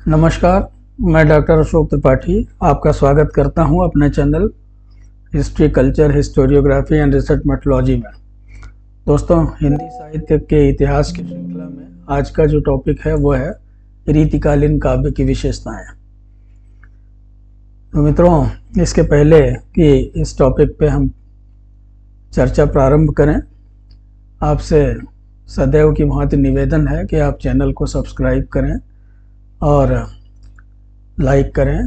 नमस्कार, मैं डॉक्टर अशोक त्रिपाठी आपका स्वागत करता हूं अपने channel history, culture, historiography and research methodology में। दोस्तों, हिंदी साहित्य के इतिहास की श्रृंखला में आज का जो टॉपिक है वो है रीतिकालीन काव्य की विशेषताएं। तो मित्रों, इसके पहले कि इस टॉपिक पे हम चर्चा प्रारंभ करें, आपसे सदैव की भांति निवेदन है कि आप चैनल को सब्सक्राइब करें और लाइक करें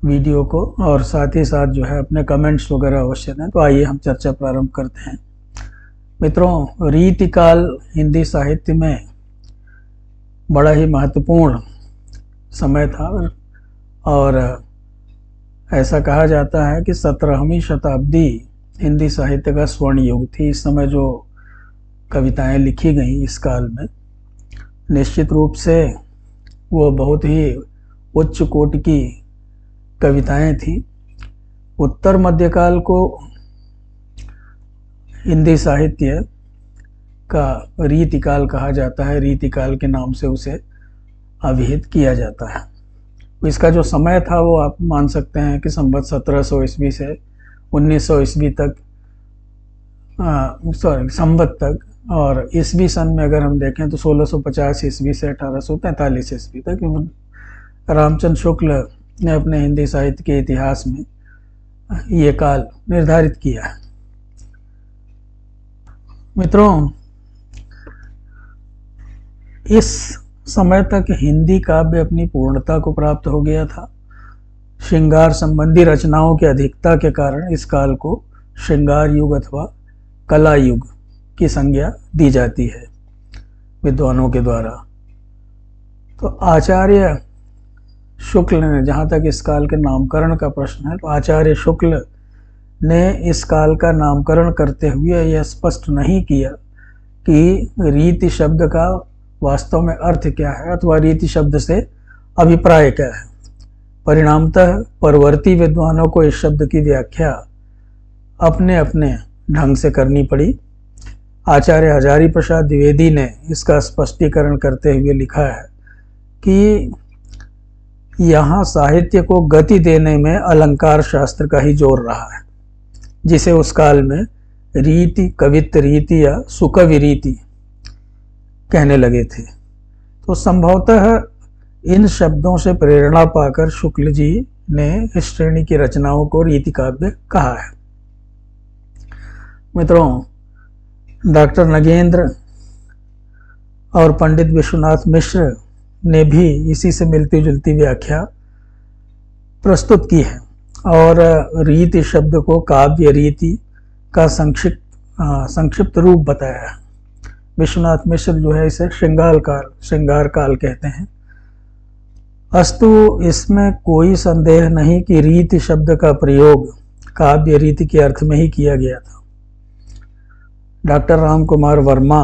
वीडियो को, और साथ ही साथ जो है अपने कमेंट्स वगैरह अवश्य दें। तो आइए हम चर्चा प्रारंभ करते हैं। मित्रों, रीतिकाल हिंदी साहित्य में बड़ा ही महत्वपूर्ण समय था और ऐसा कहा जाता है कि 17वीं शताब्दी हिंदी साहित्य का स्वर्ण युग थी। इस समय जो कविताएं लिखी गई इस काल में, निश्चित रूप से वो बहुत ही उच्च कोटि की कविताएं थी। उत्तर मध्यकाल को हिंदी साहित्य का रीतिकाल कहा जाता है। रीतिकाल के नाम से उसे अभिहित किया जाता है। इसका जो समय था वो आप मान सकते हैं कि संवत 1700 ईस्वी से 1900 ईस्वी तक, संवत तक, और ईस्वी सन में अगर हम देखें तो 1650 ईस्वी से 1843 ईस्वी तक रामचंद्र शुक्ल ने अपने हिंदी साहित्य के इतिहास में ये काल निर्धारित किया है। मित्रों, इस समय तक हिंदी काव्य अपनी पूर्णता को प्राप्त हो गया था। श्रृंगार संबंधी रचनाओं की अधिकता के कारण इस काल को श्रृंगार युग अथवा कला युग की संज्ञा दी जाती है विद्वानों के द्वारा। तो आचार्य शुक्ल ने, जहाँ तक इस काल के नामकरण का प्रश्न है, तो आचार्य शुक्ल ने इस काल का नामकरण करते हुए यह स्पष्ट नहीं किया कि रीति शब्द का वास्तव में अर्थ क्या है अथवा रीति शब्द से अभिप्राय क्या है। परिणामतः परवर्ती विद्वानों को इस शब्द की व्याख्या अपने अपने ढंग से करनी पड़ी। आचार्य हजारी प्रसाद द्विवेदी ने इसका स्पष्टीकरण करते हुए लिखा है कि यहाँ साहित्य को गति देने में अलंकार शास्त्र का ही जोर रहा है, जिसे उस काल में रीति, कवित्व रीति या सुकवि रीति कहने लगे थे। तो संभवतः इन शब्दों से प्रेरणा पाकर शुक्ल जी ने इस श्रेणी की रचनाओं को रीति काव्य कहा है। मित्रों, डॉक्टर नगेंद्र और पंडित विश्वनाथ मिश्र ने भी इसी से मिलती जुलती व्याख्या प्रस्तुत की है और रीति शब्द को काव्य रीति का संक्षिप्त रूप बताया है। विश्वनाथ मिश्र जो है इसे श्रृंगार काल कहते हैं। अस्तु, इसमें कोई संदेह नहीं कि रीति शब्द का प्रयोग काव्य रीति के अर्थ में ही किया गया था। डॉक्टर राम कुमार वर्मा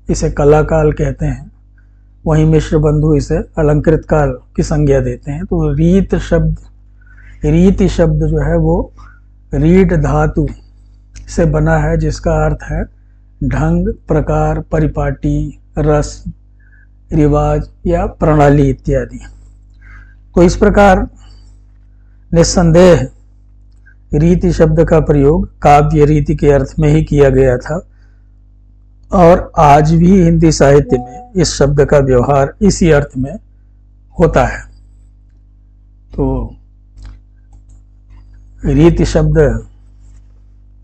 इसे कला काल कहते हैं, वहीं मिश्र बंधु इसे अलंकृत काल की संज्ञा देते हैं। तो रीति शब्द जो है वो रीड धातु से बना है, जिसका अर्थ है ढंग, प्रकार, परिपाटी, रस, रिवाज या प्रणाली इत्यादि। तो इस प्रकार निस्संदेह रीति शब्द का प्रयोग काव्य रीति के अर्थ में ही किया गया था और आज भी हिंदी साहित्य में इस शब्द का व्यवहार इसी अर्थ में होता है। तो रीति शब्द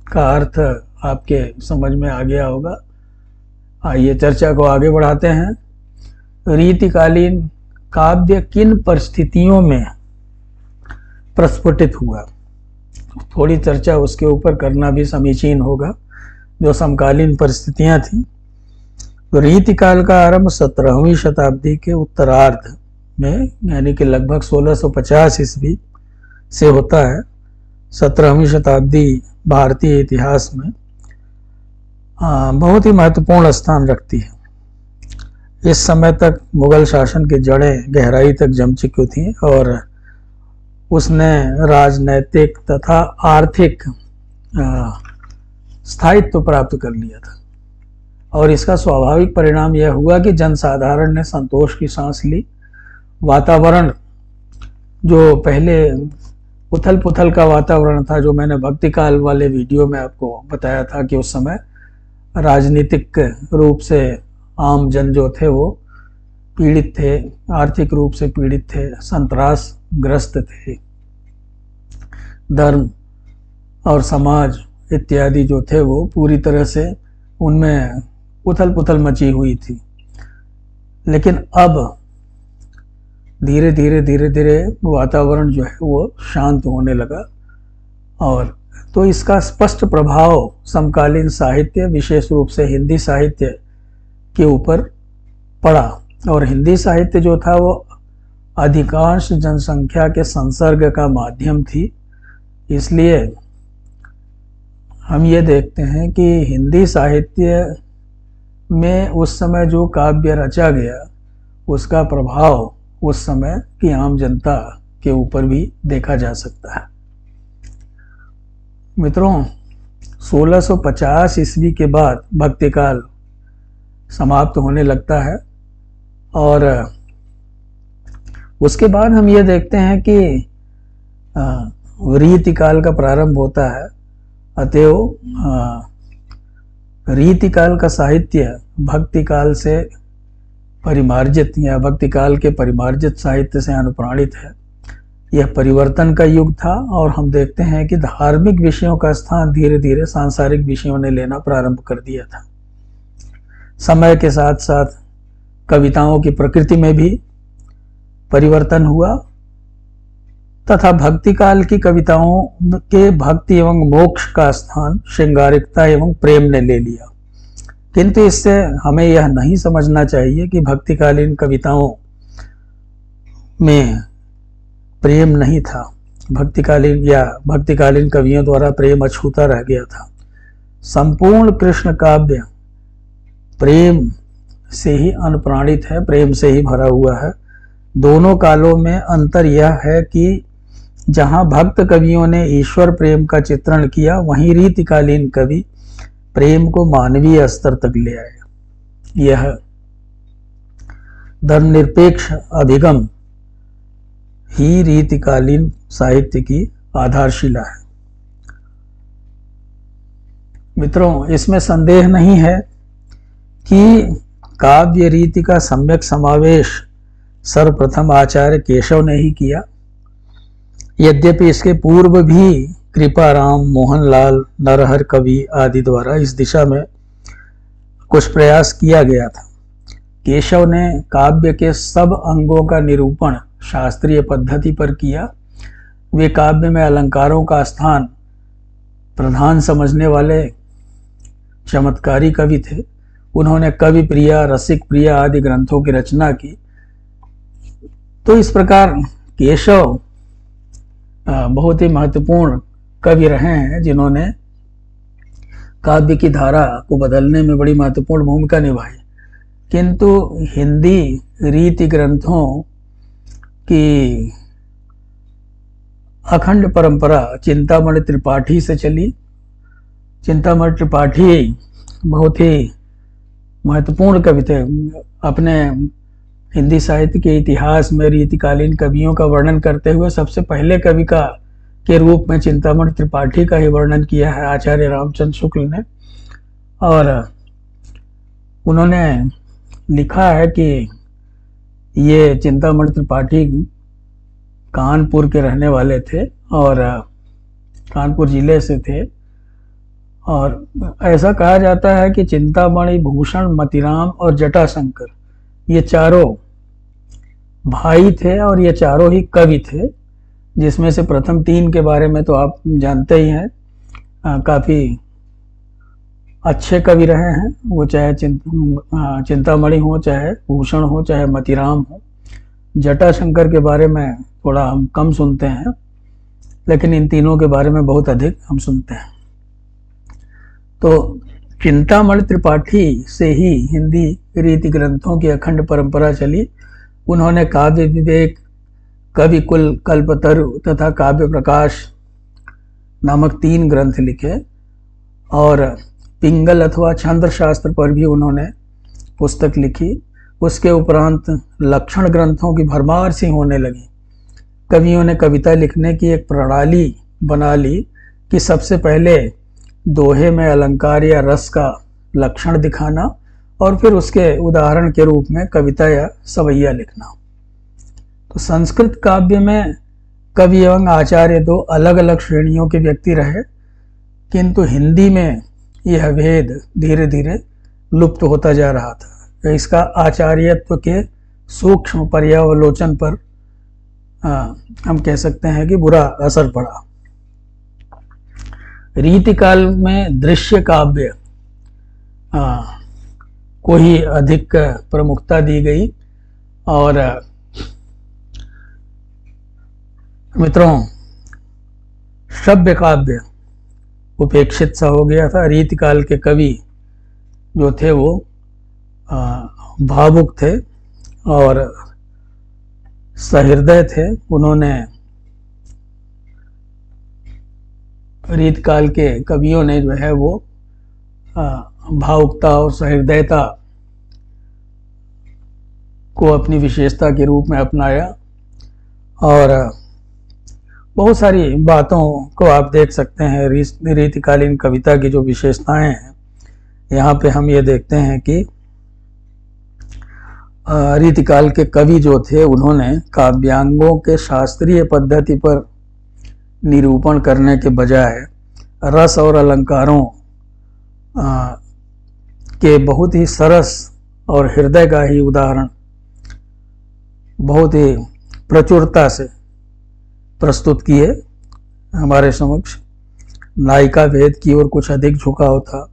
का अर्थ आपके समझ में आ गया होगा। आइए चर्चा को आगे बढ़ाते हैं। रीतिकालीन काव्य किन परिस्थितियों में प्रस्फुटित हुआ, थोड़ी चर्चा उसके ऊपर करना भी समीचीन होगा, जो समकालीन परिस्थितियां थी। तो रीतिकाल का आरंभ 17वीं शताब्दी के उत्तरार्ध में, यानी कि लगभग 1650 ईस्वी से होता है। 17वीं शताब्दी भारतीय इतिहास में बहुत ही महत्वपूर्ण स्थान रखती है। इस समय तक मुगल शासन की जड़ें गहराई तक जम चुकी थीं और उसने राजनैतिक तथा आर्थिक स्थायित्व प्राप्त कर लिया था और इसका स्वाभाविक परिणाम यह हुआ कि जनसाधारण ने संतोष की सांस ली वातावरण जो पहले उथल पुथल का वातावरण था, जो मैंने भक्ति काल वाले वीडियो में आपको बताया था कि उस समय राजनीतिक रूप से आम जन जो थे वो पीड़ित थे, आर्थिक रूप से पीड़ित थे, संतरासग्रस्त थे। धर्म और समाज इत्यादि जो थे वो पूरी तरह से उनमें उथल पुथल मची हुई थी। लेकिन अब धीरे धीरे वातावरण जो है वो शांत होने लगा, और तो इसका स्पष्ट प्रभाव समकालीन साहित्य, विशेष रूप से हिंदी साहित्य के ऊपर पड़ा। और हिंदी साहित्य जो था वो अधिकांश जनसंख्या के संसर्ग का माध्यम थी। इसलिए हम ये देखते हैं कि हिंदी साहित्य में उस समय जो काव्य रचा गया उसका प्रभाव उस समय की आम जनता के ऊपर भी देखा जा सकता है। मित्रों, 1650 ईस्वी के बाद भक्ति काल समाप्त होने लगता है, और उसके बाद हम ये देखते हैं कि रीति काल का प्रारंभ होता है। अतएव रीति काल का साहित्य भक्ति काल से परिमार्जित या भक्ति काल के परिमार्जित साहित्य से अनुप्राणित है। यह परिवर्तन का युग था, और हम देखते हैं कि धार्मिक विषयों का स्थान धीरे धीरे सांसारिक विषयों ने लेना प्रारंभ कर दिया था। समय के साथ साथ कविताओं की प्रकृति में भी परिवर्तन हुआ, तथा भक्ति काल की कविताओं के भक्ति एवं मोक्ष का स्थान श्रृंगारिकता एवं प्रेम ने ले लिया। किंतु इससे हमें यह नहीं समझना चाहिए कि भक्तिकालीन कविताओं में प्रेम नहीं था। भक्तिकालीन कवियों द्वारा प्रेम अछूता रह गया था। संपूर्ण कृष्ण काव्य प्रेम से ही अनुप्राणित है, प्रेम से ही भरा हुआ है। दोनों कालों में अंतर यह है कि जहाँ भक्त कवियों ने ईश्वर प्रेम का चित्रण किया, वहीं रीतिकालीन कवि प्रेम को मानवीय स्तर तक ले आए। यह धर्मनिरपेक्ष अभिगम ही रीतिकालीन साहित्य की आधारशिला है। मित्रों, इसमें संदेह नहीं है कि काव्य रीति का सम्यक समावेश सर्वप्रथम आचार्य केशव ने ही किया। यद्यपि इसके पूर्व भी कृपाराम, मोहनलाल, नरहर कवि आदि द्वारा इस दिशा में कुछ प्रयास किया गया था। केशव ने काव्य के सब अंगों का निरूपण शास्त्रीय पद्धति पर किया। वे काव्य में अलंकारों का स्थान प्रधान समझने वाले चमत्कारी कवि थे। उन्होंने कवि प्रिया, रसिक प्रिया आदि ग्रंथों की रचना की। तो इस प्रकार केशव बहुत ही महत्वपूर्ण कवि रहे हैं, जिन्होंने काव्य की धारा को बदलने में बड़ी महत्वपूर्ण भूमिका निभाई। किंतु हिंदी रीति ग्रंथों की अखंड परंपरा चिंतामणि त्रिपाठी से चली। चिंतामणि त्रिपाठी बहुत ही महत्वपूर्ण कवि थे। अपने हिंदी साहित्य के इतिहास में रीतिकालीन कवियों का वर्णन करते हुए सबसे पहले कवि के रूप में चिंतामणि त्रिपाठी का ही वर्णन किया है आचार्य रामचंद्र शुक्ल ने। और उन्होंने लिखा है कि ये चिंतामणि त्रिपाठी कानपुर के रहने वाले थे और कानपुर जिले से थे। और ऐसा कहा जाता है कि चिंतामणि, भूषण, मतिराम और जटाशंकर ये चारों भाई थे और ये चारों ही कवि थे, जिसमें से प्रथम तीन के बारे में तो आप जानते ही हैं। काफ़ी अच्छे कवि रहे हैं वो, चाहे चिंतामणि हो, चाहे भूषण हो, चाहे मतिराम हो। जटाशंकर के बारे में थोड़ा हम कम सुनते हैं, लेकिन इन तीनों के बारे में बहुत अधिक हम सुनते हैं। तो चिंतामणि त्रिपाठी से ही हिंदी रीति ग्रंथों की अखंड परंपरा चली। उन्होंने काव्य विवेक, कवि कुल, कल्पतरु तथा काव्य प्रकाश नामक 3 ग्रंथ लिखे और पिंगल अथवा छंद शास्त्र पर भी उन्होंने पुस्तक लिखी। उसके उपरांत लक्षण ग्रंथों की भरमार सी होने लगी। कवियों ने कविता लिखने की एक प्रणाली बना ली कि सबसे पहले दोहे में अलंकार या रस का लक्षण दिखाना और फिर उसके उदाहरण के रूप में कविता या सवैया लिखना। तो संस्कृत काव्य में कवि एवं आचार्य दो अलग अलग श्रेणियों के व्यक्ति रहे, किंतु हिंदी में यह भेद धीरे धीरे लुप्त होता जा रहा था। इसका आचार्यत्व के सूक्ष्म पर्यावलोचन पर हम कह सकते हैं कि बुरा असर पड़ा। रीतिकाल में दृश्य काव्य को ही अधिक प्रमुखता दी गई और मित्रों श्रव्य काव्य उपेक्षित सा हो गया था। रीतिकाल के कवि जो थे वो भावुक थे और सहृदय थे। उन्होंने रीतकाल के कवियों ने जो है वो भावुकता और सहृदयता को अपनी विशेषता के रूप में अपनाया और बहुत सारी बातों को आप देख सकते हैं। रीतिकालीन कविता की जो विशेषताएं हैं, यहाँ पे हम ये देखते हैं कि रीतिकाल के कवि जो थे उन्होंने काव्यांगों के शास्त्रीय पद्धति पर निरूपण करने के बजाय रस और अलंकारों के बहुत ही सरस और हृदयगाही उदाहरण बहुत ही प्रचुरता से प्रस्तुत किए हमारे समक्ष। नायिका भेद की ओर कुछ अधिक झुकाव था।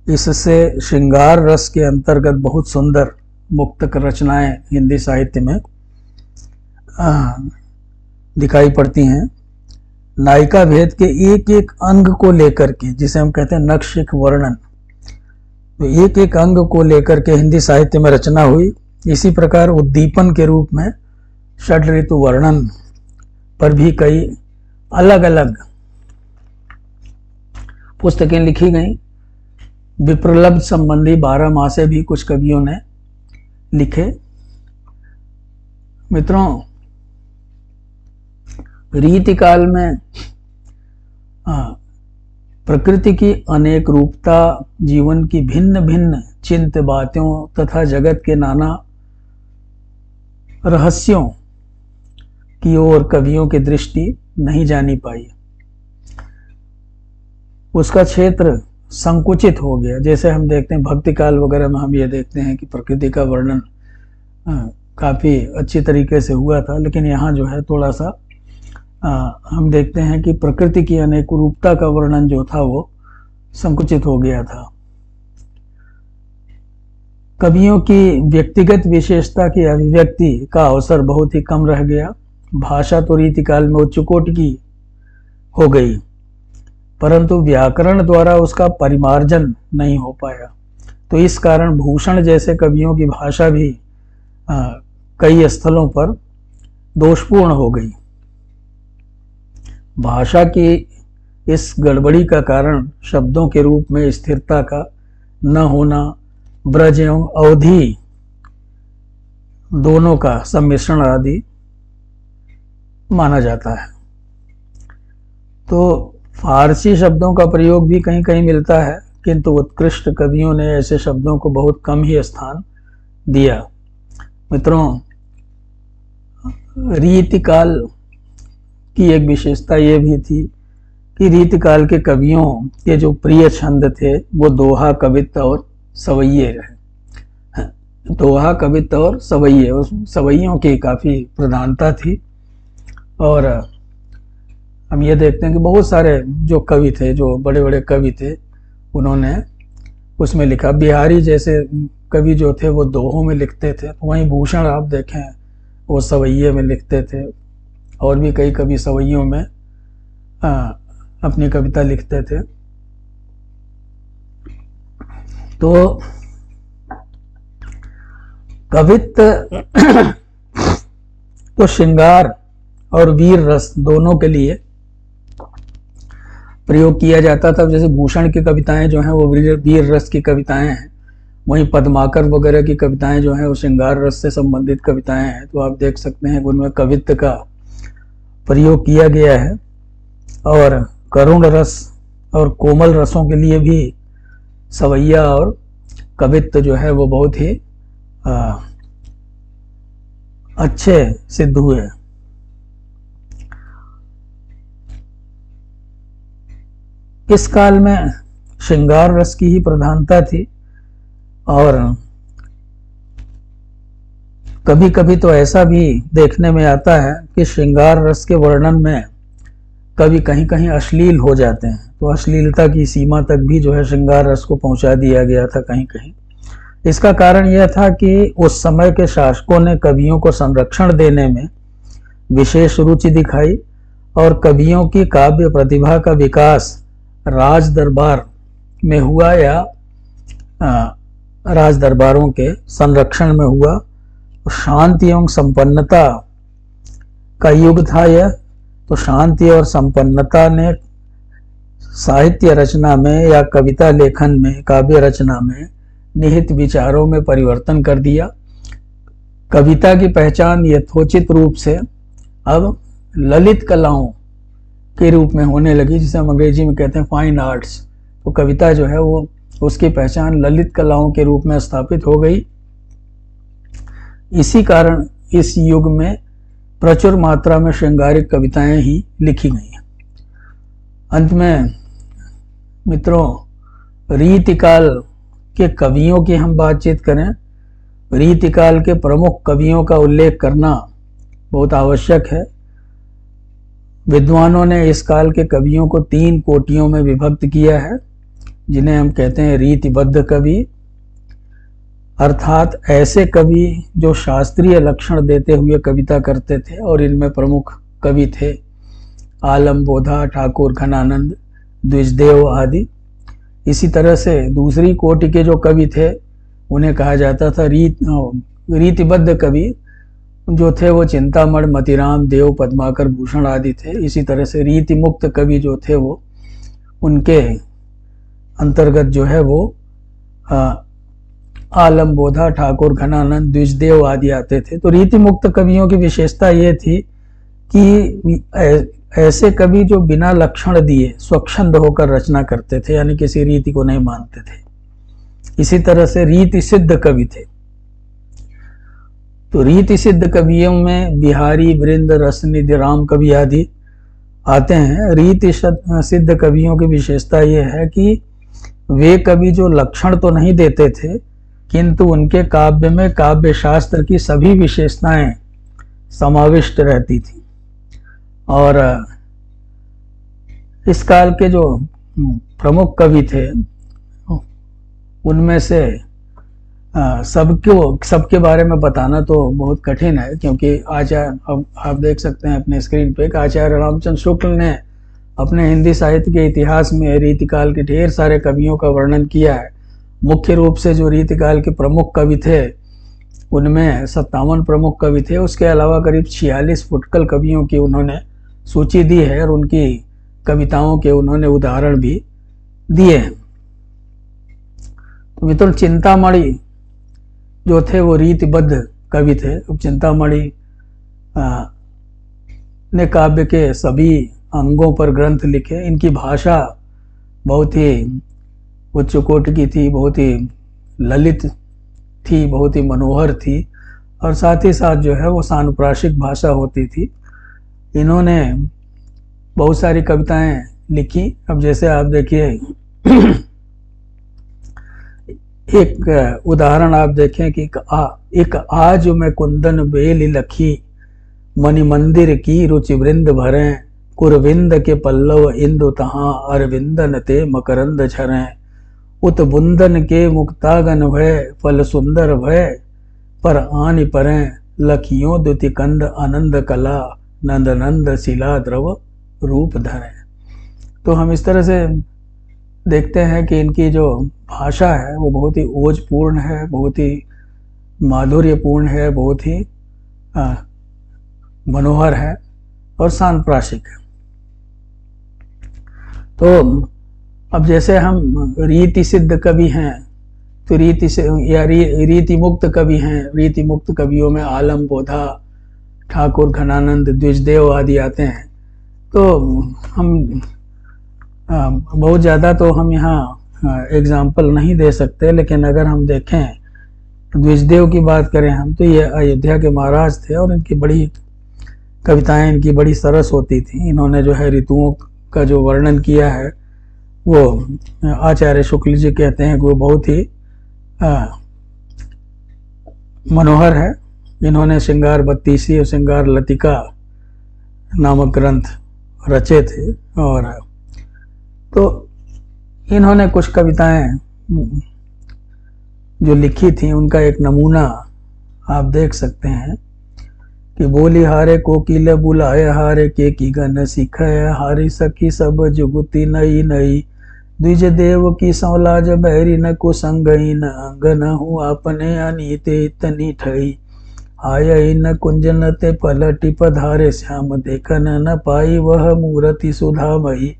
इससे श्रृंगार रस के अंतर्गत बहुत सुंदर मुक्तक रचनाएं हिंदी साहित्य में दिखाई पड़ती हैं। नायिका भेद के एक एक अंग को लेकर के, जिसे हम कहते हैं नक्षिक वर्णन, तो एक एक अंग को लेकर के हिंदी साहित्य में रचना हुई। इसी प्रकार उद्दीपन के रूप में षड ऋतु वर्णन पर भी कई अलग अलग पुस्तकें लिखी गईं। विप्रलब्ध संबंधी 12 मासे भी कुछ कवियों ने लिखे। मित्रों रीतिकाल में प्रकृति की अनेक रूपता, जीवन की भिन्न भिन्न चिंत बातों तथा जगत के नाना रहस्यों की ओर कवियों की दृष्टि नहीं जानी पाई। उसका क्षेत्र संकुचित हो गया। जैसे हम देखते हैं भक्ति काल वगैरह में हम ये देखते हैं कि प्रकृति का वर्णन काफ़ी अच्छी तरीके से हुआ था, लेकिन यहाँ जो है थोड़ा सा हम देखते हैं कि प्रकृति की अनेक रूपता का वर्णन जो था वो संकुचित हो गया था। कवियों की व्यक्तिगत विशेषता की अभिव्यक्ति का अवसर बहुत ही कम रह गया। भाषा तो रीतिकाल में उच्च कोटि की हो गई, परंतु व्याकरण द्वारा उसका परिमार्जन नहीं हो पाया। तो इस कारण भूषण जैसे कवियों की भाषा भी कई स्थलों पर दोषपूर्ण हो गई। भाषा की इस गड़बड़ी का कारण शब्दों के रूप में स्थिरता का न होना, ब्रज एवं अवधि दोनों का सम्मिश्रण आदि माना जाता है। तो फारसी शब्दों का प्रयोग भी कहीं कहीं मिलता है, किंतु उत्कृष्ट कवियों ने ऐसे शब्दों को बहुत कम ही स्थान दिया। मित्रों रीतिकाल की एक विशेषता ये भी थी कि रीतिकाल के कवियों के जो प्रिय छंद थे वो दोहा, कवित्त और सवैये रहे। दोहा, कवित्त और सवैये, उस सवैयों की काफ़ी प्रधानता थी। और हम ये देखते हैं कि बहुत सारे जो कवि थे, जो बड़े बड़े कवि थे, उन्होंने उसमें लिखा। बिहारी जैसे कवि जो थे वो दोहों में लिखते थे, तो वहीं भूषण आप देखें वो सवैये में लिखते थे। और भी कई कवि सवैयों में अपनी कविता लिखते थे। तो कवित्त तो श्रृंगार और वीर रस दोनों के लिए प्रयोग किया जाता था। जैसे भूषण की कविताएं जो हैं वो वीर रस की कविताएं हैं, वहीं पद्माकर वगैरह की कविताएं जो हैं वो श्रृंगार रस से संबंधित कविताएं हैं, तो आप देख सकते हैं कि उनमें कवित्व का प्रयोग किया गया है। और करुण रस और कोमल रसों के लिए भी सवैया और कवित्व जो है वो बहुत ही अच्छे सिद्ध हुए। इस काल में श्रृंगार रस की ही प्रधानता थी, और कभी कभी तो ऐसा भी देखने में आता है कि श्रृंगार रस के वर्णन में कभी कहीं कहीं अश्लील हो जाते हैं, तो अश्लीलता की सीमा तक भी जो है श्रृंगार रस को पहुंचा दिया गया था कहीं कहीं। इसका कारण यह था कि उस समय के शासकों ने कवियों को संरक्षण देने में विशेष रुचि दिखाई, और कवियों की काव्य प्रतिभा का विकास राज दरबार में हुआ या राज दरबारों के संरक्षण में हुआ। शांति एवं संपन्नता का युग था यह, तो शांति और संपन्नता ने साहित्य रचना में या कविता लेखन में, काव्य रचना में निहित विचारों में परिवर्तन कर दिया। कविता की पहचान यथोचित रूप से अब ललित कलाओं के रूप में होने लगी, जिसे हम अंग्रेजी में कहते हैं फाइन आर्ट्स। तो कविता जो है वो उसकी पहचान ललित कलाओं के रूप में स्थापित हो गई। इसी कारण इस युग में प्रचुर मात्रा में श्रृंगारिक कविताएं ही लिखी गई हैं। अंत में मित्रों, रीतिकाल के कवियों की हम बातचीत करें, रीतिकाल के प्रमुख कवियों का उल्लेख करना बहुत आवश्यक है। विद्वानों ने इस काल के कवियों को 3 कोटियों में विभक्त किया है, जिन्हें हम कहते हैं रीतिबद्ध कवि, अर्थात ऐसे कवि जो शास्त्रीय लक्षण देते हुए कविता करते थे, और इनमें प्रमुख कवि थे आलम बोधा, ठाकुर घनानंद, द्विजदेव आदि। इसी तरह से दूसरी कोटि के जो कवि थे उन्हें कहा जाता था रीतिबद्ध कवि, जो थे वो चिंतामण, मतिराम, देव, पद्माकर, भूषण आदि थे। इसी तरह से रीति मुक्त कवि जो थे वो उनके अंतर्गत जो है वो आलम बोधा, ठाकुर घनानंद, द्विजदेव आदि आते थे। तो रीति मुक्त कवियों की विशेषता ये थी कि ऐसे कवि जो बिना लक्षण दिए स्वच्छंद होकर रचना करते थे, यानी किसी रीति को नहीं मानते थे। इसी तरह से रीति सिद्ध कवि थे। तो रीति सिद्ध कवियों में बिहारी, वृंद, रसनिधि, राम कवि आदि आते हैं। रीति सिद्ध कवियों की विशेषता यह है कि वे कवि जो लक्षण तो नहीं देते थे, किंतु उनके काव्य में काव्य शास्त्र की सभी विशेषताएं समाविष्ट रहती थी। और इस काल के जो प्रमुख कवि थे उनमें से सबके बारे में बताना तो बहुत कठिन है, क्योंकि आचार्य, अब आप देख सकते हैं अपने स्क्रीन पे, आचार्य रामचंद्र शुक्ल ने अपने हिंदी साहित्य के इतिहास में रीतिकाल के ढेर सारे कवियों का वर्णन किया है। मुख्य रूप से जो रीतिकाल के प्रमुख कवि थे उनमें 57 प्रमुख कवि थे। उसके अलावा करीब 46 फुटकल कवियों की उन्होंने सूची दी है, और उनकी कविताओं के उन्होंने उदाहरण भी दिए हैं। तो मित्रों, चिंतामणि जो थे वो रीतिबद्ध कवि थे। अब चिंतामणि ने काव्य के सभी अंगों पर ग्रंथ लिखे। इनकी भाषा बहुत ही उच्च कोटि की थी, बहुत ही ललित थी, बहुत ही मनोहर थी, और साथ ही साथ जो है वो सानुप्रासिक भाषा होती थी। इन्होंने बहुत सारी कविताएं लिखी। अब जैसे आप देखिए एक उदाहरण आप देखें कि एक आज में कुंदन बेल लखी, मणि मंदिर की रुचि वृंद भरें, कुरविंद के पल्लव इंदु तहाँ, अरविंदन ते मकरंद झरें, उत बुंदन के मुक्तागन भय, फल सुंदर भय, पर आनि परें, लखियों दुति कंद आनंद कला, नंद नंद शिला द्रव रूप धरें। तो हम इस तरह से देखते हैं कि इनकी जो भाषा है वो बहुत ही ओजपूर्ण है, बहुत ही माधुर्यपूर्ण है, बहुत ही मनोहर है और सांप्रासिक है। तो अब जैसे हम रीति सिद्ध कवि हैं, तो रीति से या रीति मुक्त कवि हैं। रीति मुक्त कवियों में आलम बोधा, ठाकुर घनानंद, द्विजदेव आदि आते हैं। तो हम बहुत ज़्यादा तो हम यहाँ एग्जाम्पल नहीं दे सकते, लेकिन अगर हम देखें द्विजदेव की बात करें हम, तो ये अयोध्या के महाराज थे और इनकी बड़ी कविताएं इनकी बड़ी सरस होती थी। इन्होंने जो है ऋतुओं का जो वर्णन किया है वो आचार्य शुक्ल जी कहते हैं कि वो बहुत ही मनोहर है। इन्होंने श्रृंगार बत्तीसी और श्रृंगार लतिका नामक ग्रंथ रचे थे। और तो इन्होंने कुछ कविताएं जो लिखी थी उनका एक नमूना आप देख सकते हैं कि बोली हारे कोकिल बुलाए, हारे के की गन सिखाए, हारी सखी सब जुगुती नई नई, द्विज देव की सौलाज बहरी न कुसंगई, न अंगन हूँ अपने अनीते इतनी ठई, आय न कुंजन ते पलटी पधारे, श्याम देखन न पाई वह मूर्ति सुधामयी,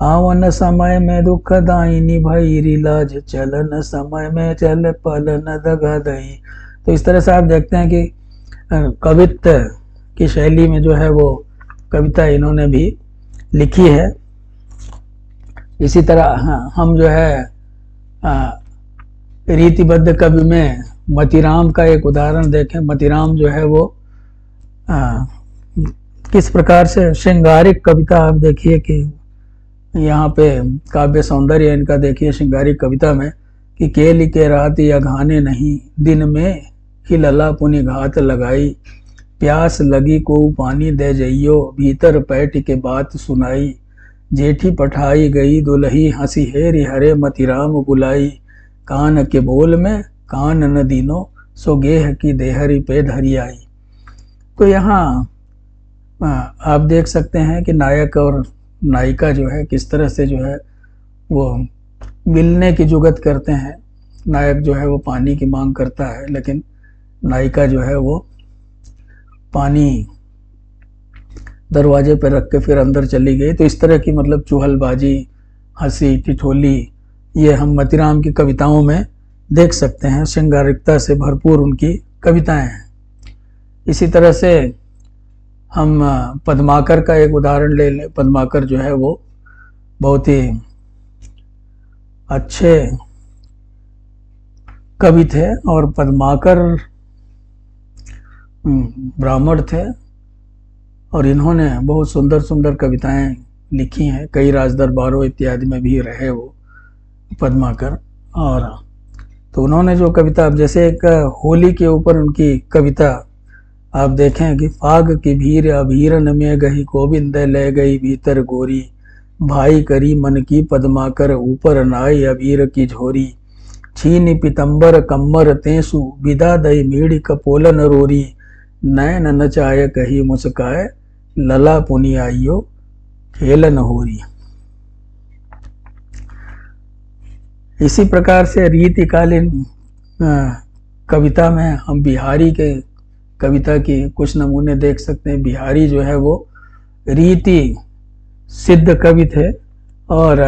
आवन समय में दुख दायिनी भई, लाज चलन समय में चल पल न दगा दई। तो इस तरह से आप देखते हैं कि कवित्व की शैली में जो है वो कविता इन्होंने भी लिखी है। इसी तरह हम जो है रीतिबद्ध कवि में मतीराम का एक उदाहरण देखें। मतीराम जो है वो किस प्रकार से श्रृंगारिक कविता, आप देखिए कि यहाँ पे काव्य सौंदर्य इनका देखिए श्रृंगारिक कविता में कि केली के रात या घाने नहीं, दिन में ही लला पुनि घात लगाई, प्यास लगी को पानी दे जइयो, भीतर पैठ के बात सुनाई, जेठी पठाई गई दुलही हंसी हेरी हरे मतीराम बुलाई, कान के बोल में कान न दीनो, सो गेह की देहरी पे धरी आई। तो यहाँ आप देख सकते हैं कि नायक और नायिका जो है किस तरह से जो है वो मिलने की जुगत करते हैं। नायक जो है वो पानी की मांग करता है, लेकिन नायिका जो है वो पानी दरवाजे पर रख के फिर अंदर चली गई। तो इस तरह की मतलब चुहलबाजी, हंसी ठिठोली, ये हम मतीराम की कविताओं में देख सकते हैं। श्रृंगारिकता से भरपूर उनकी कविताएं हैं। इसी तरह से हम पद्माकर का एक उदाहरण ले लें। पद्माकर जो है वो बहुत ही अच्छे कवि थे और पद्माकर ब्राह्मण थे और इन्होंने बहुत सुंदर सुंदर कविताएं लिखी हैं। कई राज दरबारों इत्यादि में भी रहे वो पद्माकर। और तो उन्होंने जो कविता, अब जैसे एक होली के ऊपर उनकी कविता आप देखें कि फाग की भीर अभीरन में गही, गोविंद ले गई भीतर गोरी, भाई करी मन की पद्माकर, ऊपर नाई अबीर की झोरी, छीन पितंबर कम्मर तेसु, विदा दई मीड़ कपोलन रोरी, नैन नचाय कही मुस्काए, लला पुनि आइयो खेलन होरी। इसी प्रकार से रीतिकालीन कविता में हम बिहारी के कविता के कुछ नमूने देख सकते हैं। बिहारी जो है वो रीति सिद्ध कवि थे और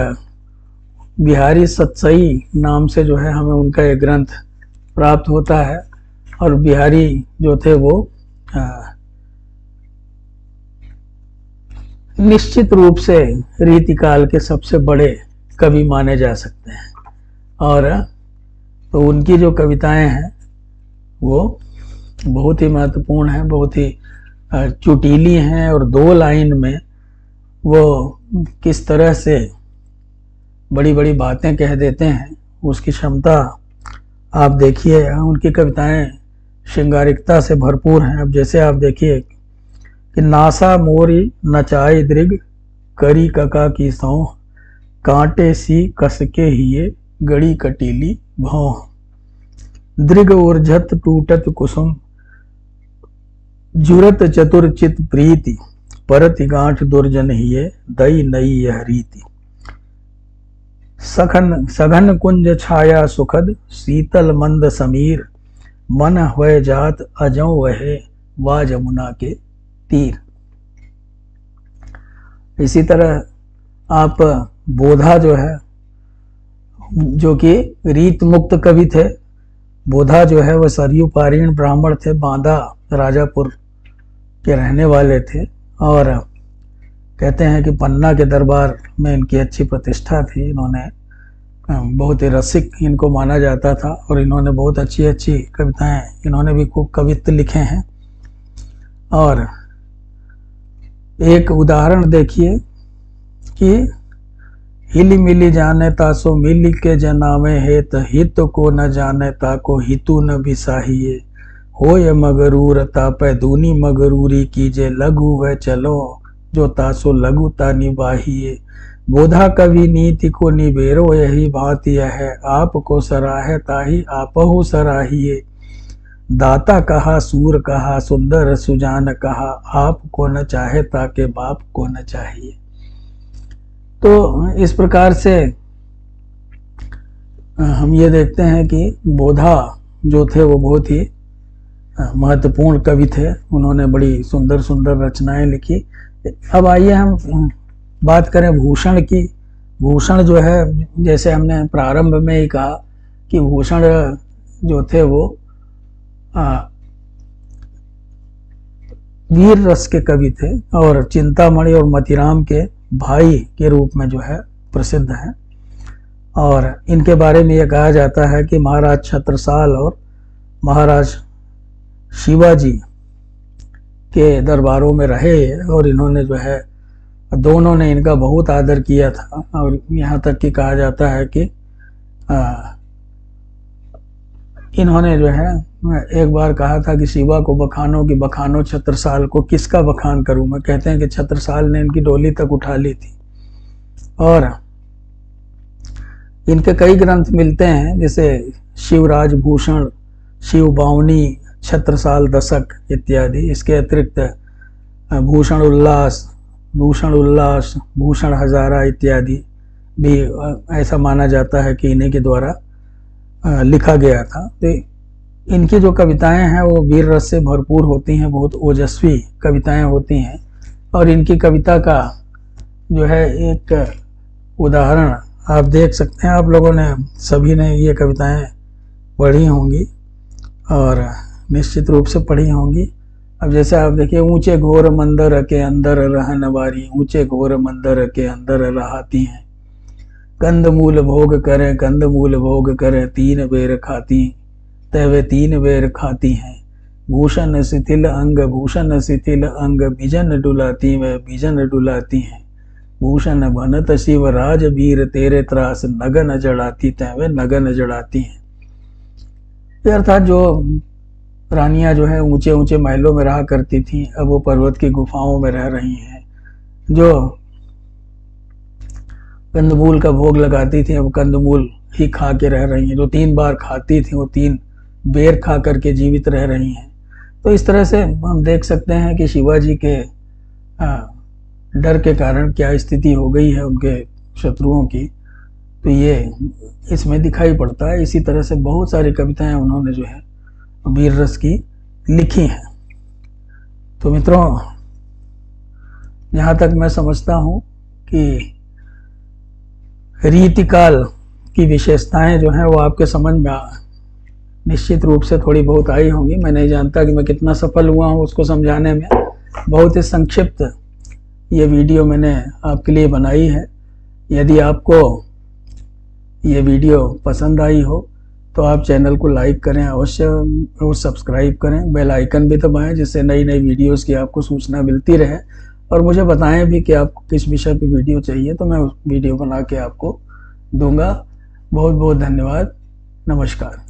बिहारी सतसई नाम से जो है हमें उनका एक ग्रंथ प्राप्त होता है। और बिहारी जो थे वो निश्चित रूप से रीतिकाल के सबसे बड़े कवि माने जा सकते हैं। और तो उनकी जो कविताएं हैं वो बहुत ही महत्वपूर्ण हैं, बहुत ही चुटीली हैं और दो लाइन में वो किस तरह से बड़ी बड़ी बातें कह देते हैं, उसकी क्षमता आप देखिए। उनकी कविताएं श्रृंगारिकता से भरपूर हैं। अब जैसे आप देखिए कि नासा मोरी नचाई दृग, करी कका की सौं, कांटे सी कसके हिये, गड़ी कटीली भौं, दृग ऊर्झत टूटत कुसुम, जुरत चतुरचित प्रीति, परति गांठ दुर्जन हिये, दई नई यह रीति, सघन कुंज छाया सुखद, शीतल मंद समीर, मन हुए जात अजों वहे, वा जमुना के तीर। इसी तरह आप बोधा जो है जो कि रीत मुक्त कवि थे। बोधा जो है वह सरयू पारीण ब्राह्मण थे, बांदा राजापुर के रहने वाले थे और कहते हैं कि पन्ना के दरबार में इनकी अच्छी प्रतिष्ठा थी। इन्होंने बहुत ही रसिक इनको माना जाता था और इन्होंने बहुत अच्छी अच्छी कविताएं, इन्होंने भी खूब कवित्व लिखे हैं। और एक उदाहरण देखिए कि हिली मिली जाने तासो मिली के जनावे हेत, हित को न जाने ताको हितु न बिसाहिए, होय मगरूर तापै दूनी मगरूरी कीजे, लघु व चलो जो तासो लघुता निबाहिए। बोधा कवि नीति को निबेरो यही बात यह है, आपको सराहे ताही आपहु सराहिए। दाता कहा सूर कहा सुंदर सुजान कहा, आपको न चाहे ताके बाप को न चाहिए। तो इस प्रकार से हम ये देखते हैं कि बोधा जो थे वो बहुत ही महत्वपूर्ण कवि थे। उन्होंने बड़ी सुंदर सुंदर रचनाएं लिखी। अब आइए हम बात करें भूषण की। भूषण जो है, जैसे हमने प्रारंभ में ही कहा कि भूषण जो थे वो वीर रस के कवि थे और चिंतामणि और मतिराम के भाई के रूप में जो है प्रसिद्ध हैं। और इनके बारे में यह कहा जाता है कि महाराज छत्रसाल और महाराज शिवाजी के दरबारों में रहे और इन्होंने जो है दोनों ने इनका बहुत आदर किया था। और यहाँ तक कि कहा जाता है कि इन्होंने जो है एक बार कहा था कि शिवा को बखानो कि बखानो छत्रसाल को, किसका बखान करूं मैं। कहते हैं कि छत्रसाल ने इनकी डोली तक उठा ली थी। और इनके कई ग्रंथ मिलते हैं, जैसे शिवराज भूषण, शिव बावनी, छत्रसाल दशक इत्यादि। इसके अतिरिक्त भूषण उल्लास, भूषण हजारा इत्यादि भी ऐसा माना जाता है कि इन्हीं के द्वारा लिखा गया था। तो इनकी जो कविताएं हैं वो वीर रस से भरपूर होती हैं, बहुत ओजस्वी कविताएं होती हैं। और इनकी कविता का जो है एक उदाहरण आप देख सकते हैं। आप लोगों ने सभी ने ये कविताएं पढ़ी होंगी और निश्चित रूप से पढ़ी होंगी। अब जैसे आप देखिए, ऊंचे घोर मंदिर के अंदर रहन वारी, ऊंचे घोर मंदिर के अंदर रहती हैं, कंदमूल भोग करें, कंदमूल भोग करें, तीन बेर खाती तवे तीन बेर खाती हैं। भूषण शिथिल अंग, भूषण शिथिल अंग, बिजन डुलाती व बिजन डुलाती हैं। भूषण बनत शिव राज वीर, तेरे त्रास नगन जड़ाती तवे नगन जड़ाती हैं। अर्थात जो रानियां जो है ऊंचे ऊंचे महलों में रहा करती थी, अब वो पर्वत की गुफाओं में रह रही हैं। जो कंदमूल का भोग लगाती थी, अब कंदमूल ही खा के रह रही हैं। जो 3 बार खाती थी वो 3 बेर खा करके जीवित रह रही हैं। तो इस तरह से हम देख सकते हैं कि शिवाजी के डर के कारण क्या स्थिति हो गई है उनके शत्रुओं की, तो ये इसमें दिखाई पड़ता है। इसी तरह से बहुत सारी कविताएं उन्होंने जो है वीर रस की लिखी हैं। तो मित्रों, जहाँ तक मैं समझता हूँ कि रीतिकाल की विशेषताएं जो हैं वो आपके समझ में निश्चित रूप से थोड़ी बहुत आई होंगी। मैं नहीं जानता कि मैं कितना सफल हुआ हूँ उसको समझाने में। बहुत ही संक्षिप्त ये वीडियो मैंने आपके लिए बनाई है। यदि आपको ये वीडियो पसंद आई हो तो आप चैनल को लाइक करें अवश्य और सब्सक्राइब करें, बेल आइकन भी दबाएं जिससे नई नई वीडियोस की आपको सूचना मिलती रहे। और मुझे बताएं भी कि आपको किस विषय पे वीडियो चाहिए, तो मैं उस वीडियो बना के आपको दूंगा। बहुत बहुत धन्यवाद। नमस्कार।